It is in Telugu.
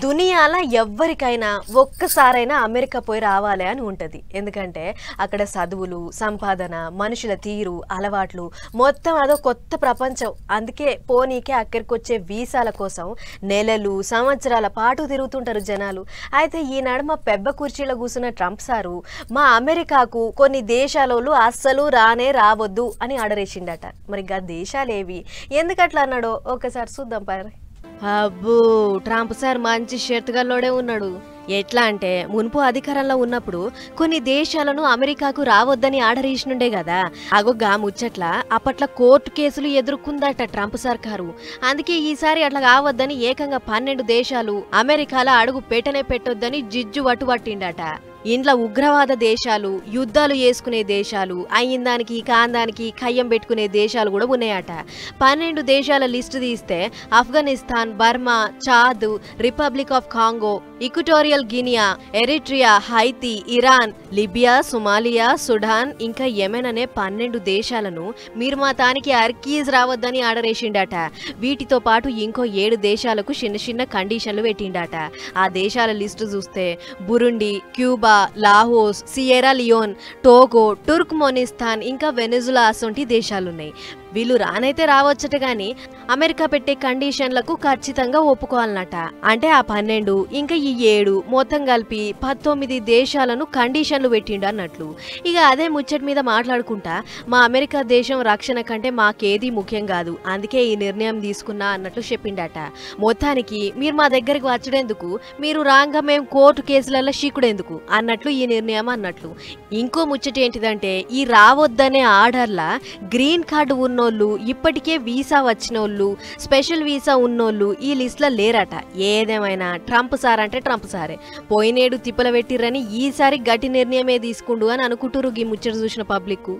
దునియాల ఎవ్వరికైనా ఒక్కసారైనా అమెరికా పోయి రావాలి అని ఉంటుంది. ఎందుకంటే అక్కడ చదువులు, సంపాదన, మనుషుల తీరు, అలవాట్లు మొత్తం అదో కొత్త ప్రపంచం. అందుకే పోనీకే అక్కడికి వచ్చే వీసాల కోసం నెలలు, సంవత్సరాల పాటు తిరుగుతుంటారు జనాలు. అయితే ఈ నడుమ పెబ్బ కుర్చీలో కూర్చున్న ట్రంప్ సారు మా అమెరికాకు కొన్ని దేశాలోళ్ళు అస్సలు రానే రావద్దు అని ఆర్డర్ వేసిండట. మరి గా దేశాలేవి, ఎందుకట్లా అన్నాడో ఒకసారి చూద్దాం పారి. అబ్బో, ట్రంప్ సార్ మంచి షర్తుగల్లోడే ఉన్నాడు. ఎట్లా అంటే మున్పు అధికారంలో ఉన్నప్పుడు కొన్ని దేశాలను అమెరికాకు రావద్దని ఆర్డర్ ఇచ్చినుండే కదా. అగొగ్గా ముచ్చట్ల అప్పట్లో కోర్టు కేసులు ఎదుర్కొందట ట్రంప్ సర్కారు. అందుకే ఈసారి అట్లా కావద్దని ఏకంగా 12 దేశాలు అమెరికాలో అడుగు పెట్టొద్దని జిజ్జు పట్టిండట. ఇంట్లో ఉగ్రవాద దేశాలు, యుద్ధాలు చేసుకునే దేశాలు, అయ్యిందానికి కాందానికి కయ్యం పెట్టుకునే దేశాలు కూడా ఉన్నాయట. 12 దేశాల లిస్టు తీస్తే Afghanistan, Burma, Chad, republic of Congo, equatorial Guinea, Eritrea, Haiti, Iran, Libya, Somalia, Sudan ఇంకా యెమెన్ అనే 12 దేశాలను మీరు మా తానికి అర్కీజ్ రావద్దని ఆర్డర్ వేసిండట. వీటితో పాటు ఇంకో 7 దేశాలకు చిన్న కండిషన్లు పెట్టిండట. ఆ దేశాల లిస్టు చూస్తే Burundi, Cuba, Laos, Sierra Leone, Togo, Turkmenistan ఇంకా వెనిజులా అసొంటి దేశాలున్నాయి. వీళ్ళు రానైతే రావచ్చట గాని అమెరికా పెట్టే కండిషన్లకు ఖచ్చితంగా ఒప్పుకోవాలన్నట. అంటే ఆ 12 ఇంకా ఈ 7 మొత్తం కలిపి 19 దేశాలను కండిషన్లు పెట్టిండు అన్నట్లు. ఇక అదే ముచ్చట మీద మాట్లాడుకుంటా మా అమెరికా దేశం రక్షణ కంటే మాకేది ముఖ్యం కాదు, అందుకే ఈ నిర్ణయం తీసుకున్నా అన్నట్లు చెప్పిండట. మొత్తానికి మీరు మా దగ్గరికి వచ్చడేందుకు, మీరు రాంగా మేము కోర్టు కేసులలో షీకుడేందుకు అన్నట్లు ఈ నిర్ణయం అన్నట్లు. ఇంకో ముచ్చట ఏంటిదంటే ఈ రావద్దనే ఆర్డర్లా గ్రీన్ కార్డు ఉన్నోళ్ళు, ఇప్పటికే వీసా వచ్చినోళ్ళు, స్పెషల్ వీసా ఉన్నోళ్ళు ఈ లిస్ట్లో లేరట. ఏదేమైనా ట్రంప్ సార్ అంటే ట్రంప్ సారే. పోయినేడు తిప్పల పెట్టిర్రని ఈసారి గట్టి నిర్ణయమే తీసుకుండు అని అనుకుంటురు ఈ ముచ్చట చూసిన పబ్లిక్.